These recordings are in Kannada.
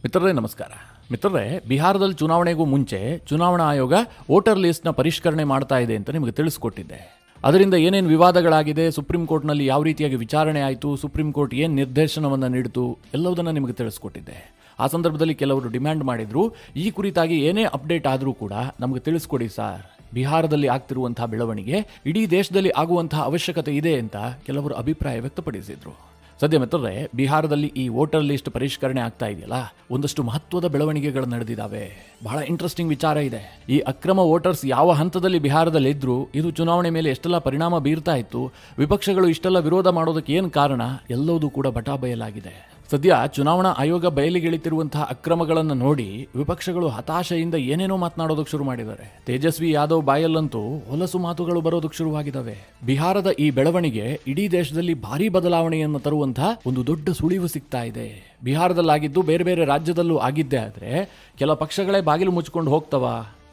ಮಿತ್ರರೇ ನಮಸ್ಕಾರ. ಮಿತ್ರರೇ, ಬಿಹಾರದಲ್ಲಿ ಚುನಾವಣೆಗೂ ಮುಂಚೆ ಚುನಾವಣಾ ಆಯೋಗ ವೋಟರ್ ಲಿಸ್ಟ್ನ ಪರಿಷ್ಕರಣೆ ಮಾಡ್ತಾ ಇದೆ ಅಂತ ನಿಮಗೆ ತಿಳಿಸ್ಕೊಟ್ಟಿದ್ದೆ. ಅದರಿಂದ ಏನೇನು ವಿವಾದಗಳಾಗಿದೆ, ಸುಪ್ರೀಂ ಕೋರ್ಟ್ನಲ್ಲಿ ಯಾವ ರೀತಿಯಾಗಿ ವಿಚಾರಣೆ ಆಯಿತು, ಸುಪ್ರೀಂ ಕೋರ್ಟ್ ಏನು ನಿರ್ದೇಶನವನ್ನು ನೀಡಿತು ಎಲ್ಲವುದನ್ನು ನಿಮಗೆ ತಿಳಿಸ್ಕೊಟ್ಟಿದ್ದೆ. ಆ ಸಂದರ್ಭದಲ್ಲಿ ಕೆಲವರು ಡಿಮ್ಯಾಂಡ್ ಮಾಡಿದ್ರು, ಈ ಕುರಿತಾಗಿ ಏನೇ ಅಪ್ಡೇಟ್ ಆದರೂ ಕೂಡ ನಮಗೆ ತಿಳಿಸ್ಕೊಡಿ ಸರ್, ಬಿಹಾರದಲ್ಲಿ ಆಗ್ತಿರುವಂತಹ ಬೆಳವಣಿಗೆ ಇಡೀ ದೇಶದಲ್ಲಿ ಆಗುವಂತಹ ಅವಶ್ಯಕತೆ ಇದೆ ಅಂತ ಕೆಲವರು ಅಭಿಪ್ರಾಯ ವ್ಯಕ್ತಪಡಿಸಿದ್ರು. ಸದ್ಯ ಮಿತ್ರರೇ, ಬಿಹಾರದಲ್ಲಿ ಈ ವೋಟರ್ ಲಿಸ್ಟ್ ಪರಿಷ್ಕರಣೆ ಆಗ್ತಾ ಇದೆಯಲ್ಲ, ಒಂದಷ್ಟು ಮಹತ್ವದ ಬೆಳವಣಿಗೆಗಳು ನಡೆದಿದ್ದಾವೆ. ಬಹಳ ಇಂಟ್ರೆಸ್ಟಿಂಗ್ ವಿಚಾರ ಇದೆ. ಈ ಅಕ್ರಮ ವೋಟರ್ಸ್ ಯಾವ ಹಂತದಲ್ಲಿ ಬಿಹಾರದಲ್ಲಿ ಇದ್ರು, ಇದು ಚುನಾವಣೆ ಮೇಲೆ ಎಷ್ಟೆಲ್ಲ ಪರಿಣಾಮ ಬೀರ್ತಾ ಇತ್ತು, ವಿಪಕ್ಷಗಳು ಇಷ್ಟೆಲ್ಲ ವಿರೋಧ ಮಾಡೋದಕ್ಕೆ ಏನು ಕಾರಣ, ಎಲ್ಲವೂ ಕೂಡ ಬಟಾಬಯಲಾಗಿದೆ. ಸದ್ಯ ಚುನಾವಣಾ ಆಯೋಗ ಬಯಲಿಗೆಳಿತಿರುವಂತಹ ಅಕ್ರಮಗಳನ್ನು ನೋಡಿ ವಿಪಕ್ಷಗಳು ಹತಾಶೆಯಿಂದ ಏನೇನೋ ಮಾತನಾಡೋದಕ್ಕೆ ಶುರು ಮಾಡಿದ್ದಾರೆ. ತೇಜಸ್ವಿ ಯಾದವ್ ಬಾಯಲ್ಲಂತೂ ಹೊಲಸು ಮಾತುಗಳು ಬರೋದಕ್ಕೆ ಶುರುವಾಗಿದ್ದಾವೆ. ಬಿಹಾರದ ಈ ಬೆಳವಣಿಗೆ ಇಡೀ ದೇಶದಲ್ಲಿ ಭಾರೀ ಬದಲಾವಣೆಯನ್ನು ತರುವಂತಹ ಒಂದು ದೊಡ್ಡ ಸುಳಿವು ಸಿಗ್ತಾ ಇದೆ. ಬಿಹಾರದಲ್ಲಾಗಿದ್ದು ಬೇರೆ ಬೇರೆ ರಾಜ್ಯದಲ್ಲೂ ಆಗಿದ್ದೇ ಆದರೆ ಕೆಲ ಪಕ್ಷಗಳೇ ಬಾಗಿಲು ಮುಚ್ಚಿಕೊಂಡು ಹೋಗ್ತವ,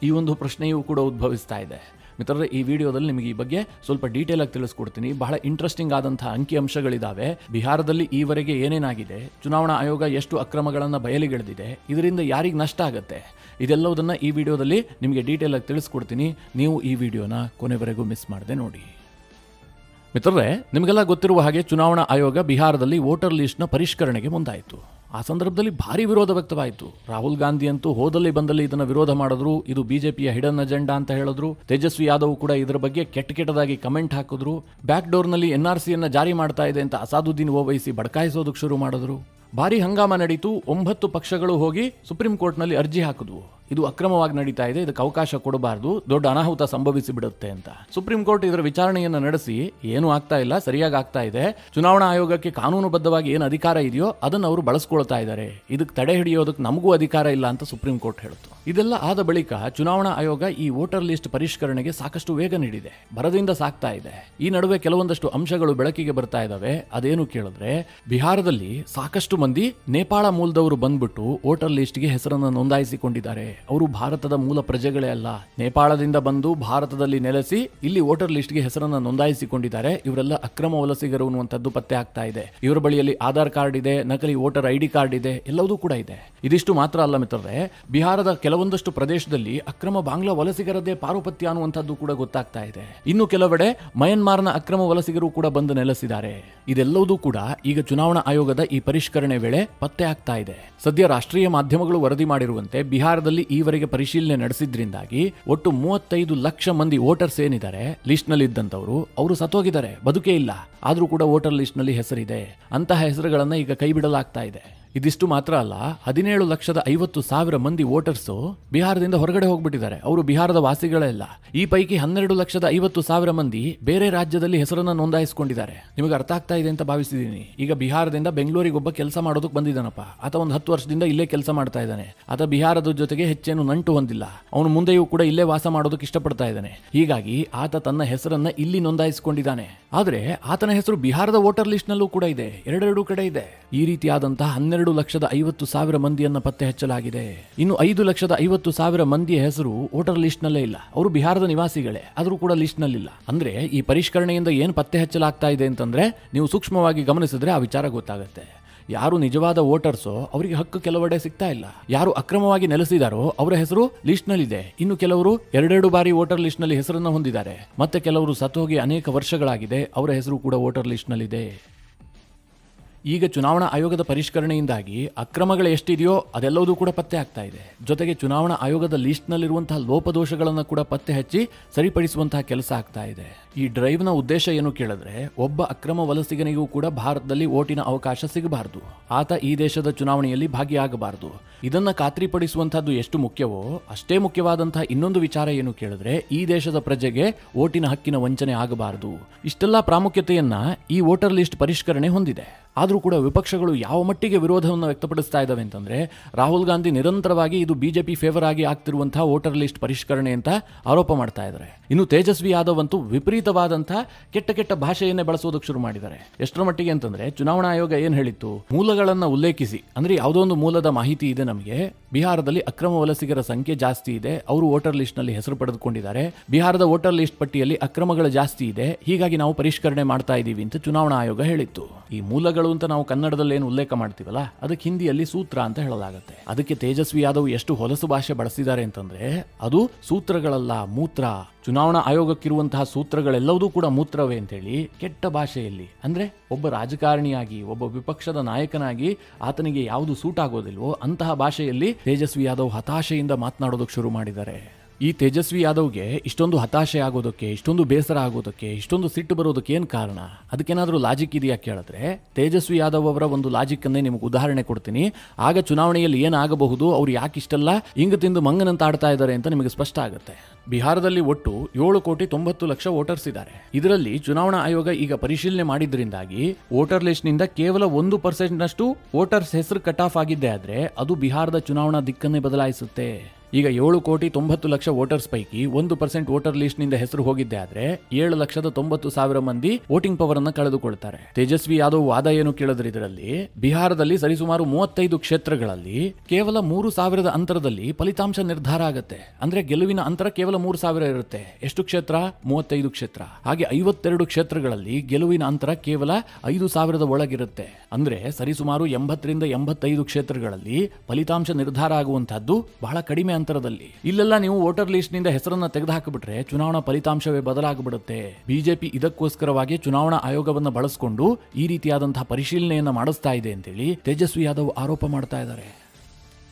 ಈ ಒಂದು ಪ್ರಶ್ನೆಯೂ ಕೂಡ ಉದ್ಭವಿಸ್ತಾ ಇದೆ. ಮಿತ್ರರೇ, ಈ ವಿಡಿಯೋದಲ್ಲಿ ನಿಮಗೆ ಈ ಬಗ್ಗೆ ಸ್ವಲ್ಪ ಡೀಟೇಲ್ ಆಗಿ ತಿಳಿಸ್ಕೊಡ್ತೀನಿ. ಬಹಳ ಇಂಟ್ರೆಸ್ಟಿಂಗ್ ಆದಂತಹ ಅಂಕಿಅಂಶಗಳಿದ್ದಾವೆ. ಬಿಹಾರದಲ್ಲಿ ಈವರೆಗೆ ಏನೇನಾಗಿದೆ, ಚುನಾವಣಾ ಆಯೋಗ ಎಷ್ಟು ಅಕ್ರಮಗಳನ್ನು ಬಯಲಿಗೆಳೆದಿದೆ, ಇದರಿಂದ ಯಾರಿಗೆ ನಷ್ಟ ಆಗುತ್ತೆ, ಇದೆಲ್ಲವುದನ್ನು ಈ ವಿಡಿಯೋದಲ್ಲಿ ನಿಮಗೆ ಡೀಟೇಲ್ ಆಗಿ ತಿಳಿಸ್ಕೊಡ್ತೀನಿ. ನೀವು ಈ ವಿಡಿಯೋನ ಕೊನೆವರೆಗೂ ಮಿಸ್ ಮಾಡದೆ ನೋಡಿ. ಮಿತ್ರರೇ, ನಿಮಗೆಲ್ಲ ಗೊತ್ತಿರುವ ಹಾಗೆ ಚುನಾವಣಾ ಆಯೋಗ ಬಿಹಾರದಲ್ಲಿ ವೋಟರ್ ಲಿಸ್ಟ್ನ ಪರಿಷ್ಕರಣೆಗೆ ಮುಂದಾಯಿತು. ಆ ಸಂದರ್ಭದಲ್ಲಿ ಭಾರಿ ವಿರೋಧ ವ್ಯಕ್ತವಾಯಿತು. ರಾಹುಲ್ ಗಾಂಧಿ ಅಂತೂ ಹೋದಲ್ಲಿ ಬಂದಲ್ಲಿ ಇದನ್ನು ವಿರೋಧ ಮಾಡಿದ್ರು, ಇದು ಬಿಜೆಪಿಯ ಹಿಡನ್ ಅಜೆಂಡಾ ಅಂತ ಹೇಳಿದ್ರು. ತೇಜಸ್ವಿ ಯಾದವ್ ಕೂಡ ಇದರ ಬಗ್ಗೆ ಕೆಟ್ಟದಾಗಿ ಕಮೆಂಟ್ ಹಾಕಿದ್ರು. ಬ್ಯಾಕ್ ಡೋರ್ನಲ್ಲಿ NRCಯನ್ನು ಜಾರಿ ಮಾಡ್ತಾ ಇದೆ ಅಂತ ಅಸಾದುದ್ದೀನ್ ಓವೈಸಿ ಬಡಕಾಯಿಸೋದಕ್ಕೆ ಶುರು ಮಾಡಿದ್ರು. ಭಾರಿ ಹಂಗಾಮ ನಡೀತು. 9 ಪಕ್ಷಗಳು ಹೋಗಿ ಸುಪ್ರೀಂ ಕೋರ್ಟ್ನಲ್ಲಿ ಅರ್ಜಿ ಹಾಕಿದ್ವು. ಇದು ಅಕ್ರಮವಾಗಿ ನಡೀತಾ ಇದೆ, ಇದಕ್ಕೆ ಅವಕಾಶ ಕೊಡಬಾರದು, ದೊಡ್ಡ ಅನಾಹುತ ಸಂಭವಿಸಿ ಬಿಡುತ್ತೆ ಅಂತ. ಸುಪ್ರೀಂ ಕೋರ್ಟ್ ಇದರ ವಿಚಾರಣೆಯನ್ನು ನಡೆಸಿ ಏನೂ ಆಗ್ತಾ ಇಲ್ಲ, ಸರಿಯಾಗಿ ಆಗ್ತಾ ಇದೆ, ಚುನಾವಣಾ ಆಯೋಗಕ್ಕೆ ಕಾನೂನುಬದ್ಧವಾಗಿ ಏನು ಅಧಿಕಾರ ಇದೆಯೋ ಅದನ್ನು ಅವರು ಬಳಸ್ಕೊಳ್ತಾ ಇದ್ದಾರೆ, ಇದಕ್ಕೆ ತಡೆ ಹಿಡಿಯೋದಕ್ಕೆ ನಮಗೂ ಅಧಿಕಾರ ಇಲ್ಲ ಅಂತ ಸುಪ್ರೀಂ ಕೋರ್ಟ್ ಹೇಳಿತು. ಇದೆಲ್ಲ ಆದ ಬಳಿಕ ಚುನಾವಣಾ ಆಯೋಗ ಈ ವೋಟರ್ ಲಿಸ್ಟ್ ಪರಿಷ್ಕರಣೆಗೆ ಸಾಕಷ್ಟು ವೇಗ ನೀಡಿದೆ, ಭರದಿಂದ ಸಾಕ್ತಾ ಇದೆ. ಈ ನಡುವೆ ಕೆಲವೊಂದಷ್ಟು ಅಂಶಗಳು ಬೆಳಕಿಗೆ ಬರ್ತಾ ಇದ್ದಾವೆ. ಅದೇನು ಕೇಳಿದ್ರೆ, ಬಿಹಾರದಲ್ಲಿ ಸಾಕಷ್ಟು ಮಂದಿ ನೇಪಾಳ ಮೂಲದವರು ಬಂದ್ಬಿಟ್ಟು ವೋಟರ್ ಲಿಸ್ಟ್ಗೆ ಹೆಸರನ್ನು ನೋಂದಾಯಿಸಿಕೊಂಡಿದ್ದಾರೆ. ಅವರು ಭಾರತದ ಮೂಲ ಪ್ರಜೆಗಳೇ ಅಲ್ಲ, ನೇಪಾಳದಿಂದ ಬಂದು ಭಾರತದಲ್ಲಿ ನೆಲೆಸಿ ಇಲ್ಲಿ ವೋಟರ್ ಲಿಸ್ಟ್ಗೆ ಹೆಸರನ್ನು ನೋಂದಾಯಿಸಿಕೊಂಡಿದ್ದಾರೆ. ಇವರೆಲ್ಲ ಅಕ್ರಮ ವಲಸಿಗರು ಅನ್ನುವಂಥದ್ದು ಪತ್ತೆ ಆಗ್ತಾ ಇದೆ. ಇವರ ಬಳಿಯಲ್ಲಿ ಆಧಾರ್ ಕಾರ್ಡ್ ಇದೆ, ನಕಲಿ ವೋಟರ್ ID ಕಾರ್ಡ್ ಇದೆ, ಎಲ್ಲವೂ ಕೂಡ ಇದೆ. ಇದಿಷ್ಟು ಮಾತ್ರ ಅಲ್ಲ ಮಿತ್ರರೇ, ಬಿಹಾರದ ಕೆಲವೊಂದಷ್ಟು ಪ್ರದೇಶದಲ್ಲಿ ಅಕ್ರಮ ಬಾಂಗ್ಲಾ ವಲಸಿಗರದ್ದೇ ಪಾರುಪತ್ಯ ಅನ್ನುವಂಥದ್ದು ಕೂಡ ಗೊತ್ತಾಗ್ತಾ ಇದೆ. ಇನ್ನು ಕೆಲವೆಡೆ ಮಯನ್ಮಾರ್ನ ಅಕ್ರಮ ವಲಸಿಗರು ಕೂಡ ಬಂದು ನೆಲೆಸಿದ್ದಾರೆ. ಇದೆಲ್ಲವೂ ಕೂಡ ಈಗ ಚುನಾವಣಾ ಆಯೋಗದ ಈ ಪರಿಷ್ಕರಣೆ ವೇಳೆ ಪತ್ತೆ ಆಗ್ತಾ ಇದೆ. ಸದ್ಯ ರಾಷ್ಟ್ರೀಯ ಮಾಧ್ಯಮಗಳು ವರದಿ ಮಾಡಿರುವಂತೆ ಬಿಹಾರದಲ್ಲಿ ಈವರೆಗೆ ಪರಿಶೀಲನೆ ನಡೆಸಿದ್ರಿಂದಾಗಿ ಒಟ್ಟು 35 ಲಕ್ಷ ಮಂದಿ ವೋಟರ್ಸ್ ಏನಿದ್ದಾರೆ ಲಿಸ್ಟ್ ನಲ್ಲಿ ಇದ್ದಂತವರು, ಅವರು ಸತ್ತೋಗಿದ್ದಾರೆ, ಬದುಕೇ ಇಲ್ಲ. ಆದ್ರೂ ಕೂಡ ವೋಟರ್ ಲಿಸ್ಟ್ ನಲ್ಲಿ ಹೆಸರಿದೆ. ಅಂತಹ ಹೆಸರುಗಳನ್ನ ಈಗ ಕೈ ಬಿಡಲಾಗ್ತಾ ಇದೆ. ಇದಿಷ್ಟು ಮಾತ್ರ ಅಲ್ಲ, 17,50,000 ಮಂದಿ ವೋಟರ್ಸ್ ಬಿಹಾರದಿಂದ ಹೊರಗಡೆ ಹೋಗ್ಬಿಟ್ಟಿದ್ದಾರೆ. ಅವರು ಬಿಹಾರದ ವಾಸಿಗಳೇ ಇಲ್ಲ. ಈ ಪೈಕಿ 12,50,000 ಮಂದಿ ಬೇರೆ ರಾಜ್ಯದಲ್ಲಿ ಹೆಸರನ್ನ ನೋಂದಾಯಿಸಿಕೊಂಡಿದ್ದಾರೆ. ನಿಮಗೆ ಅರ್ಥ ಆಗ್ತಾ ಇದೆ ಅಂತ ಭಾವಿಸಿದ್ದೀನಿ. ಈಗ ಬಿಹಾರದಿಂದ ಬೆಂಗಳೂರಿಗೆ ಒಬ್ಬ ಕೆಲಸ ಮಾಡೋದಕ್ಕೆ ಬಂದಿದ್ದಾನಪ್ಪ, ಆತ ಒಂದು 10 ವರ್ಷದಿಂದ ಇಲ್ಲೇ ಕೆಲಸ ಮಾಡ್ತಾ ಇದ್ದಾನೆ. ಆತ ಬಿಹಾರದ ಜೊತೆಗೆ ಹೆಚ್ಚೇನು ನಂಟು ಹೊಂದಿಲ್ಲ. ಅವನು ಮುಂದೆಯೂ ಕೂಡ ಇಲ್ಲೇ ವಾಸ ಮಾಡೋದಕ್ಕೆ ಇಷ್ಟಪಡ್ತಾ ಇದ್ದಾನೆ. ಹೀಗಾಗಿ ಆತ ತನ್ನ ಹೆಸರನ್ನ ಇಲ್ಲಿ ನೋಂದಾಯಿಸಿಕೊಂಡಿದ್ದಾನೆ. ಆದ್ರೆ ಆತನ ಹೆಸರು ಬಿಹಾರದ ವೋಟರ್ ಲಿಸ್ಟ್ ನಲ್ಲೂ ಕೂಡ ಇದೆ, ಎರಡೆರಡು ಕಡೆ ಇದೆ. ಈ ರೀತಿಯಾದಂತಹ 12,50,000 ಮಂದಿಯನ್ನ ಪತ್ತೆ ಹಚ್ಚಲಾಗಿದೆ. ಇನ್ನು 5,50,000 ಮಂದಿಯ ಹೆಸರು ವೋಟರ್ ಲಿಸ್ಟ್ ನಲ್ಲೇ ಇಲ್ಲ. ಅವರು ಬಿಹಾರದ ನಿವಾಸಿಗಳೇ, ಆದರೂ ಕೂಡ ಲಿಸ್ಟ್ ನಲ್ಲಿಲ್ಲ. ಅಂದ್ರೆ ಈ ಪರಿಷ್ಕರಣೆಯಿಂದ ಏನು ಪತ್ತೆ ಹಚ್ಚಲಾಗ್ತಾ ಇದೆ ಅಂತಂದ್ರೆ, ನೀವು ಸೂಕ್ಷ್ಮವಾಗಿ ಗಮನಿಸಿದ್ರೆ ಆ ವಿಚಾರ ಗೊತ್ತಾಗುತ್ತೆ. ಯಾರು ನಿಜವಾದ ವೋಟರ್ಸೋ ಅವರಿಗೆ ಹಕ್ಕು ಕೆಲವೆಡೆ ಸಿಗ್ತಾ ಇಲ್ಲ. ಯಾರು ಅಕ್ರಮವಾಗಿ ನೆಲೆಸಿದಾರೋ ಅವರ ಹೆಸರು ಲಿಸ್ಟ್ ನಲ್ಲಿದೆ. ಇನ್ನು ಕೆಲವರು 2 ಬಾರಿ ವೋಟರ್ ಲಿಸ್ಟ್ ನಲ್ಲಿ ಹೆಸರನ್ನು ಹೊಂದಿದ್ದಾರೆ. ಮತ್ತೆ ಕೆಲವರು ಸತ್ತೋಗಿ ಅನೇಕ ವರ್ಷಗಳಾಗಿದೆ, ಅವರ ಹೆಸರು ಕೂಡ ವೋಟರ್ ಲಿಸ್ಟ್ ನಲ್ಲಿದೆ. ಈಗ ಚುನಾವಣಾ ಆಯೋಗದ ಪರಿಷ್ಕರಣೆಯಿಂದಾಗಿ ಅಕ್ರಮಗಳು ಎಷ್ಟಿದೆಯೋ ಅದೆಲ್ಲವೂ ಕೂಡ ಪತ್ತೆ ಆಗ್ತಾ ಇದೆ. ಜೊತೆಗೆ ಚುನಾವಣಾ ಆಯೋಗದ ಲಿಸ್ಟ್ ನಲ್ಲಿರುವಂತಹ ಲೋಪದೋಷಗಳನ್ನು ಕೂಡ ಪತ್ತೆ ಹಚ್ಚಿ ಸರಿಪಡಿಸುವಂತಹ ಕೆಲಸ ಆಗ್ತಾ ಇದೆ. ಈ ಡ್ರೈವ್ನ ಉದ್ದೇಶ ಏನು ಕೇಳಿದ್ರೆ, ಒಬ್ಬ ಅಕ್ರಮ ವಲಸಿಗನಿಗೂ ಕೂಡ ಭಾರತದಲ್ಲಿ ವೋಟಿನ ಅವಕಾಶ ಸಿಗಬಾರದು, ಆತ ಈ ದೇಶದ ಚುನಾವಣೆಯಲ್ಲಿ ಭಾಗಿಯಾಗಬಾರದು. ಇದನ್ನ ಖಾತ್ರಿಪಡಿಸುವಂತಹದ್ದು ಎಷ್ಟು ಮುಖ್ಯವೋ ಅಷ್ಟೇ ಮುಖ್ಯವಾದಂತಹ ಇನ್ನೊಂದು ವಿಚಾರ ಏನು ಕೇಳಿದ್ರೆ, ಈ ದೇಶದ ಪ್ರಜೆಗೆ ವೋಟಿನ ಹಕ್ಕಿನ ವಂಚನೆ ಆಗಬಾರದು. ಇಷ್ಟೆಲ್ಲ ಪ್ರಾಮುಖ್ಯತೆಯನ್ನ ಈ ವೋಟರ್ ಲಿಸ್ಟ್ ಪರಿಷ್ಕರಣೆ ಹೊಂದಿದೆ. ಆದರೂ ಕೂಡ ವಿಪಕ್ಷಗಳು ಯಾವ ಮಟ್ಟಿಗೆ ವಿರೋಧವನ್ನು ವ್ಯಕ್ತಪಡಿಸ್ತಾ ಇದ್ದಾವೆ ಅಂತಂದ್ರೆ, ರಾಹುಲ್ ಗಾಂಧಿ ನಿರಂತರವಾಗಿ ಇದು ಬಿಜೆಪಿ ಫೇವರ್ ಆಗಿ ಆಗ್ತಿರುವಂತಹ ವೋಟರ್ ಲಿಸ್ಟ್ ಪರಿಷ್ಕರಣೆ ಅಂತ ಆರೋಪ ಮಾಡ್ತಾ ಇದ್ದಾರೆ. ಇನ್ನು ತೇಜಸ್ವಿ ಯಾದವ್ ಅಂತೂ ವಿಪರೀತವಾದಂತಹ ಕೆಟ್ಟ ಭಾಷೆಯನ್ನೇ ಬಳಸೋದಕ್ಕೆ ಶುರು ಮಾಡಿದ್ದಾರೆ. ಎಷ್ಟರ ಮಟ್ಟಿಗೆ ಅಂತಂದ್ರೆ, ಚುನಾವಣಾ ಆಯೋಗ ಏನ್ ಹೇಳಿತ್ತು, ಮೂಲಗಳನ್ನ ಉಲ್ಲೇಖಿಸಿ, ಅಂದ್ರೆ ಯಾವುದೋ ಒಂದು ಮೂಲದ ಮಾಹಿತಿ ಇದೆ ನಮಗೆ, ಬಿಹಾರದಲ್ಲಿ ಅಕ್ರಮ ವಲಸಿಗರ ಸಂಖ್ಯೆ ಜಾಸ್ತಿ ಇದೆ, ಅವರು ವೋಟರ್ ಲಿಸ್ಟ್ ನಲ್ಲಿ ಹೆಸರು ಪಡೆದುಕೊಂಡಿದ್ದಾರೆ, ಬಿಹಾರದ ವೋಟರ್ ಲಿಸ್ಟ್ ಪಟ್ಟಿಯಲ್ಲಿ ಅಕ್ರಮಗಳು ಜಾಸ್ತಿ ಇದೆ, ಹೀಗಾಗಿ ನಾವು ಪರಿಷ್ಕರಣೆ ಮಾಡ್ತಾ ಇದ್ದೀವಿ ಅಂತ ಚುನಾವಣಾ ಆಯೋಗ ಹೇಳಿತ್ತು. ಈ ಮೂಲಗಳು ಅಂತ ನಾವು ಕನ್ನಡದಲ್ಲಿ ಏನು ಉಲ್ಲೇಖ ಮಾಡ್ತೀವಲ್ಲ ಅದಕ್ಕೆ ಹಿಂದಿಯಲ್ಲಿ ಸೂತ್ರ ಅಂತ ಹೇಳಲಾಗುತ್ತೆ. ಅದಕ್ಕೆ ತೇಜಸ್ವಿ ಯಾದವ್ ಎಷ್ಟು ಹೊಲಸು ಭಾಷೆ ಬಳಸಿದ್ದಾರೆ ಅಂತಂದ್ರೆ ಅದು ಸೂತ್ರಗಳಲ್ಲ, ಮೂತ್ರ. ಚುನಾವಣಾ ಆಯೋಗಕ್ಕಿರುವಂತಹ ಸೂತ್ರಗಳೆಲ್ಲವೂ ಕೂಡ ಮೂತ್ರವೇ ಅಂತೇಳಿ ಕೆಟ್ಟ ಭಾಷೆಯಲ್ಲಿ, ಅಂದ್ರೆ ಒಬ್ಬ ರಾಜಕಾರಣಿಯಾಗಿ ಒಬ್ಬ ವಿಪಕ್ಷದ ನಾಯಕನಾಗಿ ಆತನಿಗೆ ಯಾವುದು ಸೂಟ್ ಆಗೋದಿಲ್ವೋ ಅಂತಹ ಭಾಷೆಯಲ್ಲಿ ತೇಜಸ್ವಿ ಯಾದವ್ ಹತಾಶೆಯಿಂದ ಮಾತನಾಡೋದಕ್ಕೆ ಶುರು ಮಾಡಿದ್ದಾರೆ. ಈ ತೇಜಸ್ವಿ ಯಾದವ್ಗೆ ಇಷ್ಟೊಂದು ಹತಾಶೆ ಆಗೋದಕ್ಕೆ, ಇಷ್ಟೊಂದು ಬೇಸರ ಆಗೋದಕ್ಕೆ, ಇಷ್ಟೊಂದು ಸಿಟ್ಟು ಬರೋದಕ್ಕೆ ಏನ್ ಕಾರಣ? ಅದಕ್ಕೇನಾದ್ರೂ ಲಾಜಿಕ್ ಇದೆಯಾ ಕೇಳಿದ್ರೆ ತೇಜಸ್ವಿ ಯಾದವ್ ಅವರ ಒಂದು ಲಾಜಿಕ್ ಅನ್ನೇ ನಿಮಗೆ ಉದಾಹರಣೆ ಕೊಡ್ತೀನಿ. ಆಗ ಚುನಾವಣೆಯಲ್ಲಿ ಏನಾಗಬಹುದು, ಅವ್ರು ಯಾಕೆ ಇಷ್ಟೆಲ್ಲ ಇಂಗ ತಿಂದು ಮಂಗನಂತ ಆಡ್ತಾ ಇದ್ದಾರೆ ಅಂತ ನಿಮಗೆ ಸ್ಪಷ್ಟ ಆಗುತ್ತೆ. ಬಿಹಾರದಲ್ಲಿ ಒಟ್ಟು 7,90,00,000 ವೋಟರ್ಸ್ ಇದ್ದಾರೆ. ಇದರಲ್ಲಿ ಚುನಾವಣಾ ಆಯೋಗ ಈಗ ಪರಿಶೀಲನೆ ಮಾಡಿದ್ರಿಂದಾಗಿ ವೋಟರ್ ಲಿಸ್ಟ್ ನಿಂದ ಕೇವಲ 1% ನಷ್ಟು ವೋಟರ್ಸ್ ಹೆಸರು ಕಟ್ ಆಫ್ ಆಗಿದ್ದೆ ಆದ್ರೆ ಅದು ಬಿಹಾರದ ಚುನಾವಣಾ ದಿಕ್ಕನ್ನೇ ಬದಲಾಯಿಸುತ್ತೆ. ಈಗ 7,90,00,000 ವೋಟರ್ಸ್ ಪೈಕಿ 1% ವೋಟರ್ ಲಿಸ್ಟ್ ನಿಂದ ಹೆಸರು ಹೋಗಿದ್ದೆ ಆದ್ರೆ 7,90,000 ಮಂದಿ ವೋಟಿಂಗ್ ಪವರ್ ಅನ್ನ ಕಳೆದುಕೊಳ್ತಾರೆ. ತೇಜಸ್ವಿ ಯಾದವ್ ವಾದ ಏನು ಕೇಳಿದ್ರೆ ಇದರಲ್ಲಿ ಬಿಹಾರದಲ್ಲಿ ಸರಿಸುಮಾರು 35 ಕ್ಷೇತ್ರಗಳಲ್ಲಿ ಕೇವಲ 3,000 ಅಂತರದಲ್ಲಿ ಫಲಿತಾಂಶ ನಿರ್ಧಾರ ಆಗುತ್ತೆ. ಅಂದ್ರೆ ಗೆಲುವಿನ ಅಂತರ ಕೇವಲ 3,000 ಇರುತ್ತೆ. ಎಷ್ಟು ಕ್ಷೇತ್ರ? 35 ಕ್ಷೇತ್ರ. ಹಾಗೆ 52 ಕ್ಷೇತ್ರಗಳಲ್ಲಿ ಗೆಲುವಿನ ಅಂತರ ಕೇವಲ 5,000 ಒಳಗಿರುತ್ತೆ. ಅಂದ್ರೆ ಸರಿಸುಮಾರು 80ರಿಂದ 85 ಕ್ಷೇತ್ರಗಳಲ್ಲಿ ಫಲಿತಾಂಶ ನಿರ್ಧಾರ ಆಗುವಂತಹದ್ದು ಬಹಳ ಕಡಿಮೆ ಅಂತರದಲ್ಲಿ. ಇಲ್ಲೆಲ್ಲ ನೀವು ವೋಟರ್ ಲಿಸ್ಟ್ ನಿಂದ ಹೆಸರನ್ನ ತೆಗೆದುಹಾಕಿಬಿಟ್ರೆ ಚುನಾವಣಾ ಫಲಿತಾಂಶವೇ ಬದಲಾಗಿಬಿಡುತ್ತೆ. ಬಿಜೆಪಿ ಇದಕ್ಕೋಸ್ಕರವಾಗಿ ಚುನಾವಣಾ ಆಯೋಗವನ್ನ ಬಳಸಿಕೊಂಡು ಈ ರೀತಿಯಾದಂತಹ ಪರಿಶೀಲನೆಯನ್ನ ಮಾಡಿಸ್ತಾ ಇದೆ ಅಂತೇಳಿ ತೇಜಸ್ವಿ ಯಾದವ್ ಆರೋಪ ಮಾಡ್ತಾ ಇದ್ದಾರೆ.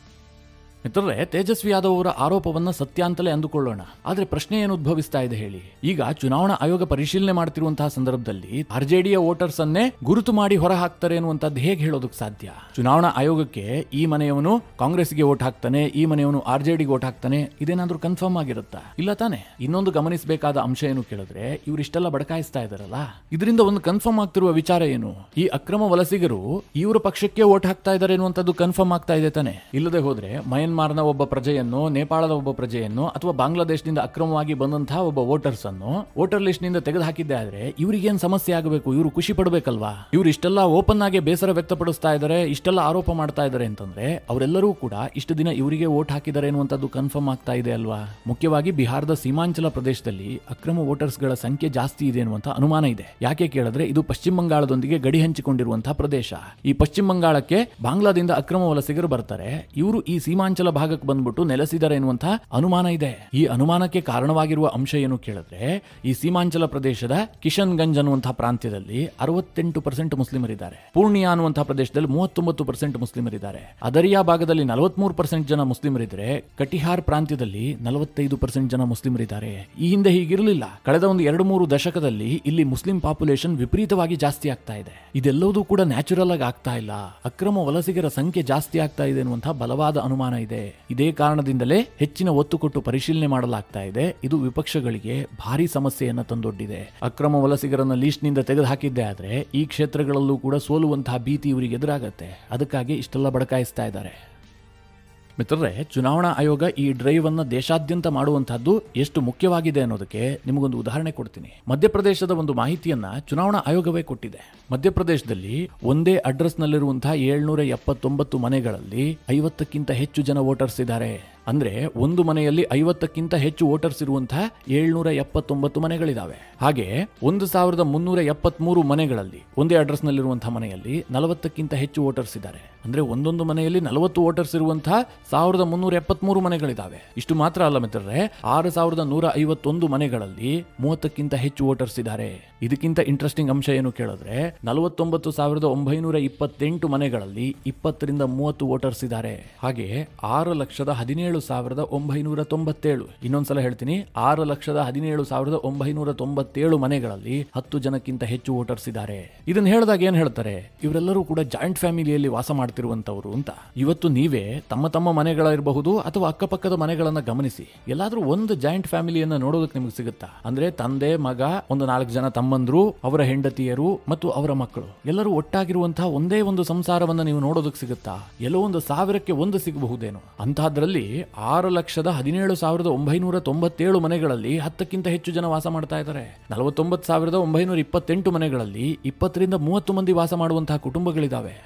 ಮಿತ್ರರೇ, ತೇಜಸ್ವಿ ಯಾದವ್ ಅವರ ಆರೋಪವನ್ನ ಸತ್ಯ ಅಂತಲೇ ಅಂದುಕೊಳ್ಳೋಣ. ಆದ್ರೆ ಪ್ರಶ್ನೆ ಏನು ಉದ್ಭವಿಸ್ತಾ ಇದೆ ಹೇಳಿ? ಈಗ ಚುನಾವಣಾ ಆಯೋಗ ಪರಿಶೀಲನೆ ಮಾಡ್ತಿರುವಂತಹ ಸಂದರ್ಭದಲ್ಲಿ ಆರ್ಜೆಡಿಯ ವೋಟರ್ಸ್ ಅನ್ನೇ ಗುರುತು ಮಾಡಿ ಹೊರ ಹಾಕ್ತಾರೆ ಅನ್ನುವಂಥದ್ದು ಹೇಗೆ ಹೇಳೋದಕ್ಕೆ ಸಾಧ್ಯ? ಚುನಾವಣಾ ಆಯೋಗಕ್ಕೆ ಈ ಮನೆಯವನು ಕಾಂಗ್ರೆಸ್ಗೆ ವೋಟ್ ಹಾಕ್ತಾನೆ, ಈ ಮನೆಯವನು ಆರ್ಜೆಡಿಗೆ ವೋಟ್ ಹಾಕ್ತಾನೆ, ಇದೇನಾದ್ರೂ ಕನ್ಫರ್ಮ್ ಆಗಿರುತ್ತಾ? ಇಲ್ಲ ತಾನೆ. ಇನ್ನೊಂದು ಗಮನಿಸಬೇಕಾದ ಅಂಶ ಏನು ಕೇಳಿದ್ರೆ ಇವರಿಷ್ಟೆಲ್ಲ ಬಡಕಾಯಿಸ್ತಾ ಇದಾರಲ್ಲ, ಇದರಿಂದ ಒಂದು ಕನ್ಫರ್ಮ್ ಆಗ್ತಿರುವ ವಿಚಾರ ಏನು? ಈ ಅಕ್ರಮ ವಲಸಿಗರು ಇವರ ಪಕ್ಷಕ್ಕೆ ವೋಟ್ ಹಾಕ್ತಾ ಇದ್ದಾರೆ ಅನ್ನುವಂಥದ್ದು ಕನ್ಫರ್ಮ್ ಆಗ್ತಾ ಇದೆ ತಾನೆ. ಇಲ್ಲದೆ ಹೋದ್ರೆ ಮಯನ್ಮಾರ್ನ ಒಬ್ಬ ಪ್ರಜೆಯನ್ನು, ನೇಪಾಳದ ಒಬ್ಬ ಪ್ರಜೆಯನ್ನು ಅಥವಾ ಬಾಂಗ್ಲಾದೇಶದಿಂದ ಅಕ್ರಮವಾಗಿ ಬಂದಂತಹ ಒಬ್ಬ ವೋಟರ್ಸ್ ಅನ್ನು ವೋಟರ್ ಲಿಸ್ಟ್ ನಿಂದ ತೆಗೆದು ಹಾಕಿದ್ದೆ ಆದ್ರೆ ಇವರಿಗೇನು ಸಮಸ್ಯೆ ಆಗಬೇಕು? ಇವರು ಖುಷಿ ಪಡಬೇಕಲ್ವಾ? ಇವರು ಇಷ್ಟೆಲ್ಲ ಓಪನ್ ಆಗಿ ಬೇಸರ ವ್ಯಕ್ತಪಡಿಸ್ತಾ ಇದ್ದಾರೆ, ಇಷ್ಟೆಲ್ಲ ಆರೋಪ ಮಾಡ್ತಾ ಇದ್ದಾರೆ ಅಂತಂದ್ರೆ ಅವರೆಲ್ಲರೂ ಕೂಡ ಇಷ್ಟು ದಿನ ಇವರಿಗೆ ವೋಟ್ ಹಾಕಿದ್ದಾರೆ ಅನ್ನುವಂಥದ್ದು ಕನ್ಫರ್ಮ್ ಆಗ್ತಾ ಇದೆ ಅಲ್ವಾ? ಮುಖ್ಯವಾಗಿ ಬಿಹಾರದ ಸೀಮಾಂಚಲ ಪ್ರದೇಶದಲ್ಲಿ ಅಕ್ರಮ ವೋಟರ್ಸ್ ಗಳ ಸಂಖ್ಯೆ ಜಾಸ್ತಿ ಇದೆ ಅನ್ನುವಂಥ ಅನುಮಾನ ಇದೆ. ಯಾಕೆ ಕೇಳಿದ್ರೆ ಇದು ಪಶ್ಚಿಮ ಬಂಗಾಳದೊಂದಿಗೆ ಗಡಿ ಹಂಚಿಕೊಂಡಿರುವಂತಹ ಪ್ರದೇಶ. ಈ ಪಶ್ಚಿಮ ಬಂಗಾಳಕ್ಕೆ ಬಾಂಗ್ಲಾದಿಂದ ಅಕ್ರಮ ವಲಸಿಗರು ಬರ್ತಾರೆ. ಇವರು ಈ ಸೀಮಾಂಚಲ ಭಾಗಕ್ಕೆ ಬಂದ್ಬಿಟ್ಟು ನೆಲೆಸಿದ್ದಾರೆ ಎನ್ನುವಂತಹ ಅನುಮಾನ ಇದೆ. ಈ ಅನುಮಾನಕ್ಕೆ ಕಾರಣವಾಗಿರುವ ಅಂಶ ಏನು ಕೇಳಿದ್ರೆ ಈ ಸೀಮಾಂಚಲ ಪ್ರದೇಶದ ಕಿಶನ್ಗಂಜ್ ಅನ್ನುವಂತಹ ಪ್ರಾಂತ್ಯದಲ್ಲಿ 68% ಮುಸ್ಲಿಮರಿದ್ದಾರೆ. ಪೂರ್ಣಿಯಾ ಅನ್ನುವಂತಹ ಪ್ರದೇಶದಲ್ಲಿ 39% ಮುಸ್ಲಿಮರಿದ್ದಾರೆ. ಅದರಿಯಾ ಭಾಗದಲ್ಲಿ 43% ಜನ ಮುಸ್ಲಿಮರಿದ್ದಾರೆ. ಕಟಿಹಾರ್ ಪ್ರಾಂತ್ಯದಲ್ಲಿ 45% ಜನ ಮುಸ್ಲಿಮರಿದ್ದಾರೆ. ಈ ಹಿಂದೆ ಹೀಗಿರಲಿಲ್ಲ. ಕಳೆದ ಒಂದು 2-3 ದಶಕದಲ್ಲಿ ಇಲ್ಲಿ ಮುಸ್ಲಿಂ ಪಾಪ್ಯುಲೇಷನ್ ವಿಪರೀತವಾಗಿ ಜಾಸ್ತಿ ಆಗ್ತಾ ಇದೆ. ಇದೆಲ್ಲವೂ ಕೂಡ ನ್ಯಾಚುರಲ್ ಆಗಿ ಆಗ್ತಾ ಇಲ್ಲ. ಅಕ್ರಮ ವಲಸಿಗರ ಸಂಖ್ಯೆ ಜಾಸ್ತಿ ಆಗ್ತಾ ಇದೆ ಎನ್ನುವಂತಹ ಬಲವಾದ ಅನುಮಾನ ಇದೆ. ಇದೇ ಕಾರಣದಿಂದಲೇ ಹೆಚ್ಚಿನ ಒತ್ತು ಕೊಟ್ಟು ಪರಿಶೀಲನೆ ಮಾಡಲಾಗ್ತಾ ಇದೆ. ಇದು ವಿಪಕ್ಷಗಳಿಗೆ ಭಾರಿ ಸಮಸ್ಯೆಯನ್ನ ತಂದೊಡ್ಡಿದೆ. ಅಕ್ರಮ ವಲಸಿಗರನ್ನ ಲೀಸ್ಟ್ ನಿಂದ ತೆಗೆದು ಹಾಕಿದ್ದೆ ಆದ್ರೆ ಈ ಕ್ಷೇತ್ರಗಳಲ್ಲೂ ಕೂಡ ಸೋಲುವಂತಹ ಭೀತಿ ಇವರಿಗೆ ಎದುರಾಗತ್ತೆ. ಅದಕ್ಕಾಗಿ ಇಷ್ಟೆಲ್ಲ ಬಡಕಾಯಿಸ್ತಾ ಇದ್ದಾರೆ. ಮಿತ್ರರೇ, ಚುನಾವಣಾ ಆಯೋಗ ಈ ಡ್ರೈವ್ ಅನ್ನ ದೇಶಾದ್ಯಂತ ಮಾಡುವಂತಹದ್ದು ಎಷ್ಟು ಮುಖ್ಯವಾಗಿದೆ ಅನ್ನೋದಕ್ಕೆ ನಿಮಗೊಂದು ಉದಾಹರಣೆ ಕೊಡ್ತೀನಿ. ಮಧ್ಯಪ್ರದೇಶದ ಒಂದು ಮಾಹಿತಿಯನ್ನ ಚುನಾವಣಾ ಆಯೋಗವೇ ಕೊಟ್ಟಿದೆ. ಮಧ್ಯಪ್ರದೇಶದಲ್ಲಿ ಒಂದೇ ಅಡ್ರೆಸ್ ನಲ್ಲಿರುವಂತಹ 779 ಮನೆಗಳಲ್ಲಿ 50ಕ್ಕಿಂತ ಹೆಚ್ಚು ಜನ ವೋಟರ್ಸ್ ಇದ್ದಾರೆ. ಅಂದ್ರೆ ಒಂದು ಮನೆಯಲ್ಲಿ 50ಕ್ಕಿಂತ ಹೆಚ್ಚು ವೋಟರ್ಸ್ ಇರುವಂತಹ 779 ಮನೆಗಳಿದಾವೆ. ಹಾಗೆ 1373 ಮನೆಗಳಲ್ಲಿ ಒಂದೇ ಅಡ್ರೆಸ್ ನಲ್ಲಿರುವಂತಹ ಮನೆಯಲ್ಲಿ 40ಕ್ಕಿಂತ ಹೆಚ್ಚು ವೋಟರ್ಸ್ ಇದ್ದಾರೆ. ಅಂದ್ರೆ ಒಂದೊಂದು ಮನೆಯಲ್ಲಿ 40 ವೋಟರ್ಸ್ ಇರುವಂತಹ 1373 ಮನೆಗಳಿದಾವೆ. ಇಷ್ಟು ಮಾತ್ರ ಅಲ್ಲ ಮಿತ್ರರೇ, 6151 ಮನೆಗಳಲ್ಲಿ 30ಕ್ಕಿಂತ ಹೆಚ್ಚು ವೋಟರ್ಸ್ ಇದ್ದಾರೆ. ಇದಕ್ಕಿಂತ ಇಂಟ್ರೆಸ್ಟಿಂಗ್ ಅಂಶ ಏನು ಕೇಳಿದ್ರೆ 49,928 ಮನೆಗಳಲ್ಲಿ 20ರಿಂದ 30 ವೋಟರ್ಸ್ ಇದ್ದಾರೆ. ಹಾಗೆ 6,17,997, ಇನ್ನೊಂದ್ಸಲ ಹೇಳ್ತೀನಿ, 6,17,997 ಮನೆಗಳಲ್ಲಿ 10 ಜನಕ್ಕಿಂತ ಹೆಚ್ಚು ವೋಟರ್ಸ್ ಇದ್ದಾರೆ. ಇದನ್ನ ಹೇಳಿದಾಗ ಏನ್ ಹೇಳ್ತಾರೆ? ಇವರೆಲ್ಲರೂ ಕೂಡ ಜಾಯಿಂಟ್ ಫ್ಯಾಮಿಲಿಯಲ್ಲಿ ವಾಸ ಮಾಡ್ತಿರುವಂತವ್ರು ಅಂತ. ಇವತ್ತು ನೀವೇ ತಮ್ಮ ತಮ್ಮ ಮನೆಗಳಿರಬಹುದು ಅಥವಾ ಅಕ್ಕಪಕ್ಕದ ಮನೆಗಳನ್ನ ಗಮನಿಸಿ, ಎಲ್ಲಾದ್ರೂ ಒಂದು ಜಾಯಿಂಟ್ ಫ್ಯಾಮಿಲಿಯನ್ನ ನೋಡೋದಕ್ಕೆ ನಿಮ್ಗೆ ಸಿಗುತ್ತಾ? ಅಂದ್ರೆ ತಂದೆ, ಮಗ, ಒಂದು 4 ಜನ ತಮ್ಮಂದ್ರು, ಅವರ ಹೆಂಡತಿಯರು ಮತ್ತು ಅವರ ಮಕ್ಕಳು ಎಲ್ಲರೂ ಒಟ್ಟಾಗಿರುವಂತಹ ಒಂದೇ ಒಂದು ಸಂಸಾರವನ್ನ ನೀವು ನೋಡೋದಕ್ಕೆ ಸಿಗುತ್ತಾ? ಎಲ್ಲೋ ಒಂದು 1000ಕ್ಕೆ ಒಂದು ಸಿಗಬಹುದೇನೋ. ಅಂತಹದ್ರಲ್ಲಿ 6,17,997 ಮನೆಗಳಲ್ಲಿ 10ಕ್ಕಿಂತ ಹೆಚ್ಚು ಜನ ವಾಸ ಮಾಡ್ತಾ ಇದ್ದಾರೆ. 49,928 ಮನೆಗಳಲ್ಲಿ 20ರಿಂದ 30 ಮಂದಿ ವಾಸ ಮಾಡುವಂತಹ ಕುಟುಂಬಗಳಿದಾವೆ.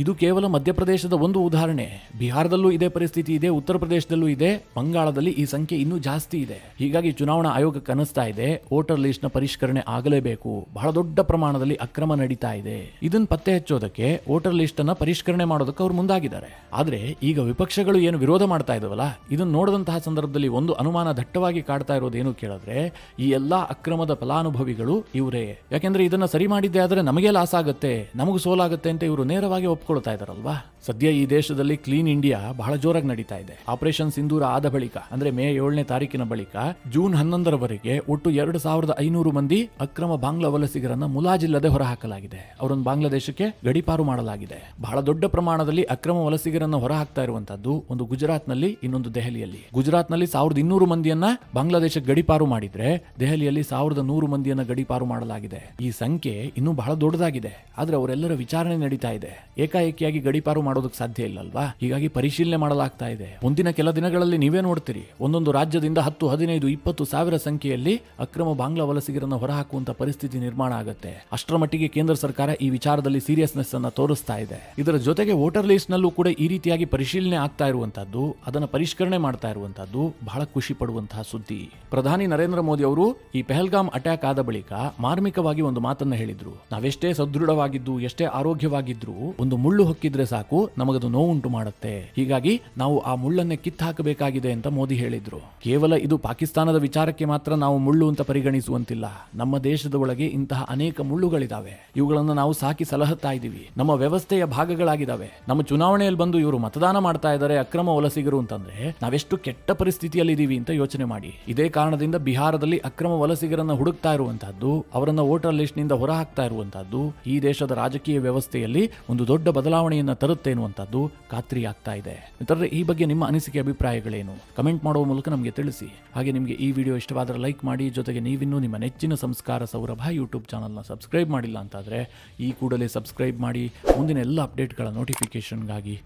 ಇದು ಕೇವಲ ಮಧ್ಯಪ್ರದೇಶದ ಒಂದು ಉದಾಹರಣೆ. ಬಿಹಾರದಲ್ಲೂ ಇದೇ ಪರಿಸ್ಥಿತಿ ಇದೆ, ಉತ್ತರ ಪ್ರದೇಶದಲ್ಲೂ ಇದೆ, ಬಂಗಾಳದಲ್ಲಿ ಈ ಸಂಖ್ಯೆ ಇನ್ನೂ ಜಾಸ್ತಿ ಇದೆ. ಹೀಗಾಗಿ ಚುನಾವಣಾ ಆಯೋಗ ಕನಸ್ತಾ ಇದೆ, ವೋಟರ್ ಲಿಸ್ಟ್ ನ ಪರಿಷ್ಕರಣೆ ಆಗಲೇಬೇಕು. ಬಹಳ ದೊಡ್ಡ ಪ್ರಮಾಣದಲ್ಲಿ ಅಕ್ರಮ ನಡೀತಾ ಇದೆ. ಇದನ್ನ ಪತ್ತೆ ಹಚ್ಚೋದಕ್ಕೆ ವೋಟರ್ ಲಿಸ್ಟ್ ಅನ್ನ ಪರಿಷ್ಕರಣೆ ಮಾಡೋದಕ್ಕೆ ಅವ್ರು ಮುಂದಾಗಿದ್ದಾರೆ. ಆದ್ರೆ ಈಗ ವಿಪಕ್ಷಗಳು ಏನು ವಿರೋಧ ಮಾಡ್ತಾ ಇದಾವಲ್ಲ, ಇದನ್ನ ನೋಡಿದಂತಹ ಸಂದರ್ಭದಲ್ಲಿ ಒಂದು ಅನುಮಾನ ದಟ್ಟವಾಗಿ ಕಾಡ್ತಾ ಇರೋದೇನು ಕೇಳಿದ್ರೆ, ಈ ಎಲ್ಲಾ ಅಕ್ರಮದ ಫಲಾನುಭವಿಗಳು ಇವರೇ. ಯಾಕೆಂದ್ರೆ ಇದನ್ನ ಸರಿ ಮಾಡಿದ್ದೆ ಆದ್ರೆ ನಮಗೆ ಲಾಸ್ ಆಗುತ್ತೆ, ನಮಗೂ ಸೋಲಾಗುತ್ತೆ ಅಂತ ಇವರು ನೇರವಾಗಿ ಒಪ್ಕೊಳ್ತಾ ಇದಾರಲ್ವಾ. ಸದ್ಯ ಈ ದೇಶದಲ್ಲಿ ಕ್ಲೀನ್ ಇಂಡಿಯಾ ಬಹಳ ಜೋರಾಗಿ ನಡೀತಾ ಇದೆ. ಆಪರೇಷನ್ ಸಿಂಧೂರ ಆದ ಬಳಿಕ, ಅಂದ್ರೆ ಮೇ 7ನೇ ತಾರೀಕಿನ ಬಳಿಕ ಜೂನ್ 11ರವರೆಗೆ ಒಟ್ಟು 2500 ಮಂದಿ ಅಕ್ರಮ ಬಾಂಗ್ಲಾ ವಲಸಿಗರನ್ನ ಮುಲಾಜಿಲ್ಲದೆ ಹೊರಹಾಕಲಾಗಿದೆ. ಅವರನ್ನು ಬಾಂಗ್ಲಾದೇಶಕ್ಕೆ ಗಡೀಪಾರು ಮಾಡಲಾಗಿದೆ. ಬಹಳ ದೊಡ್ಡ ಪ್ರಮಾಣದಲ್ಲಿ ಅಕ್ರಮ ವಲಸಿಗರನ್ನ ಹೊರಹಾಕ್ತಾ ಇರುವಂತದ್ದು ಒಂದು ಗುಜರಾತ್ನಲ್ಲಿ, ಇನ್ನೊಂದು ದೆಹಲಿಯಲ್ಲಿ. ಗುಜರಾತ್ನಲ್ಲಿ 1200 ಮಂದಿಯನ್ನ ಬಾಂಗ್ಲಾದೇಶಕ್ಕೆ ಗಡೀಪಾರು ಮಾಡಿದ್ರೆ, ದೆಹಲಿಯಲ್ಲಿ 1100 ಮಂದಿಯನ್ನ ಗಡೀಪಾರು ಮಾಡಲಾಗಿದೆ. ಈ ಸಂಖ್ಯೆ ಇನ್ನೂ ಬಹಳ ದೊಡ್ಡದಾಗಿದೆ. ಆದ್ರೆ ಅವರೆಲ್ಲರ ವಿಚಾರಣೆ ನಡೀತಾ ಇದೆ. ಏಕಾಏಕಿಯಾಗಿ ಗಡೀಪಾರು ಮಾಡೋದಕ್ಕೆ ಸಾಧ್ಯ ಇಲ್ಲಲ್ವಾ. ಹೀಗಾಗಿ ಪರಿಶೀಲನೆ ಮಾಡಲಾಗ್ತಾ ಇದೆ. ಮುಂದಿನ ಕೆಲ ದಿನಗಳಲ್ಲಿ ನೀವೇ ನೋಡ್ತೀರಿ, ಒಂದೊಂದು ರಾಜ್ಯದಿಂದ 10, 15, 20 ಸಾವಿರ ಸಂಖ್ಯೆಯಲ್ಲಿ ಅಕ್ರಮ ಬಾಂಗ್ಲಾ ವಲಸಿಗರನ್ನು ಹೊರಹಾಕುವಂತ ಪರಿಸ್ಥಿತಿ ನಿರ್ಮಾಣ ಆಗುತ್ತೆ. ಅಷ್ಟರ ಮಟ್ಟಿಗೆ ಕೇಂದ್ರ ಸರ್ಕಾರ ಈ ವಿಚಾರದಲ್ಲಿ ಸೀರಿಯಸ್ನೆಸ್ ಅನ್ನ ತೋರಿಸ್ತಾ ಇದೆ. ಇದರ ಜೊತೆಗೆ ವೋಟರ್ ಲಿಸ್ಟ್ ನಲ್ಲೂ ಕೂಡ ಈ ರೀತಿಯಾಗಿ ಪರಿಶೀಲನೆ ಆಗ್ತಾ ಇರುವಂತದ್ದು, ಅದನ್ನ ಪರಿಷ್ಕರಣೆ ಮಾಡ್ತಾ ಇರುವಂತದ್ದು ಬಹಳ ಖುಷಿ ಪಡುವಂತಹ ಸುದ್ದಿ. ಪ್ರಧಾನಿ ನರೇಂದ್ರ ಮೋದಿ ಅವರು ಈ ಪೆಹಲ್ಗಾಮ್ ಅಟ್ಯಾಕ್ ಆದ ಬಳಿಕ ಮಾರ್ಮಿಕವಾಗಿ ಒಂದು ಮಾತನ್ನ ಹೇಳಿದ್ರು. ನಾವೆಷ್ಟೇ ಸದೃಢವಾಗಿದ್ದು, ಎಷ್ಟೇ ಆರೋಗ್ಯವಾಗಿದ್ರು, ಒಂದು ಮುಳ್ಳು ಹೊಕ್ಕಿದ್ರೆ ಸಾಕು ನಮಗದು ನೋವುಂಟು ಮಾಡುತ್ತೆ. ಹೀಗಾಗಿ ನಾವು ಆ ಮುಳ್ಳನ್ನೇ ಕಿತ್ತು ಹಾಕಬೇಕಾಗಿದೆ ಅಂತ ಮೋದಿ ಹೇಳಿದ್ರು. ಕೇವಲ ಇದು ಪಾಕಿಸ್ತಾನದ ವಿಚಾರಕ್ಕೆ ಮಾತ್ರ ನಾವು ಮುಳ್ಳು ಅಂತ ಪರಿಗಣಿಸುವಂತಿಲ್ಲ. ನಮ್ಮ ದೇಶದ ಒಳಗೆ ಇಂತಹ ಅನೇಕ ಮುಳ್ಳುಗಳಿದಾವೆ. ಇವುಗಳನ್ನು ನಾವು ಸಾಕಿ ಸಲಹುತ್ತಾ ಇದ್ದೀವಿ. ನಮ್ಮ ವ್ಯವಸ್ಥೆಯ ಭಾಗಗಳಾಗಿದ್ದಾವೆ. ನಮ್ಮ ಚುನಾವಣೆಯಲ್ಲಿ ಬಂದು ಇವರು ಮತದಾನ ಮಾಡ್ತಾ ಇದ್ದಾರೆ ಅಕ್ರಮ ವಲಸಿಗರು ಅಂತಂದ್ರೆ ನಾವೆಷ್ಟು ಕೆಟ್ಟ ಪರಿಸ್ಥಿತಿಯಲ್ಲಿ ಇದೀವಿ ಅಂತ ಯೋಚನೆ ಮಾಡಿ. ಇದೇ ಕಾರಣದಿಂದ ಬಿಹಾರದಲ್ಲಿ ಅಕ್ರಮ ವಲಸಿಗರನ್ನ ಹುಡುಕ್ತಾ ಇರುವಂತಹದ್ದು, ಅವರನ್ನ ವೋಟರ್ ಲಿಸ್ಟ್ ನಿಂದ ಹೊರ ಹಾಕ್ತಾ ಇರುವಂತಹದ್ದು ಈ ದೇಶದ ರಾಜಕೀಯ ವ್ಯವಸ್ಥೆಯಲ್ಲಿ ಒಂದು ದೊಡ್ಡ ಬದಲಾವಣೆಯನ್ನ ತರುತ್ತೆ ಎನ್ನುವಂತಹದ್ದು ಖಾತ್ರಿ ಆಗ್ತಾ ಇದೆ. ಮಿತ್ರರೇ, ಈ ಬಗ್ಗೆ ನಿಮ್ಮ ಅನಿಸಿಕೆ, ಅಭಿಪ್ರಾಯಗಳೇನು? ಕಮೆಂಟ್ ಮಾಡುವ ಮೂಲಕ ನಮಗೆ ತಿಳಿಸಿ. ಹಾಗೆ ನಿಮಗೆ ಈ ವಿಡಿಯೋ ಇಷ್ಟವಾದರೆ ಲೈಕ್ ಮಾಡಿ. ಜೊತೆಗೆ ನೀವಿನ್ನೂ ನಿಮ್ಮ ನೆಚ್ಚಿನ ಸಂಸ್ಕಾರ ಸೌರಭ ಯೂಟ್ಯೂಬ್ ಚಾನಲ್ನ ಸಬ್ಸ್ಕ್ರೈಬ್ ಮಾಡಿಲ್ಲ ಅಂತಾದರೆ ಈ ಕೂಡಲೇ ಸಬ್ಸ್ಕ್ರೈಬ್ ಮಾಡಿ. ಮುಂದಿನ ಎಲ್ಲ ಅಪ್ಡೇಟ್ಗಳ ನೋಟಿಫಿಕೇಶನ್ಗಾಗಿ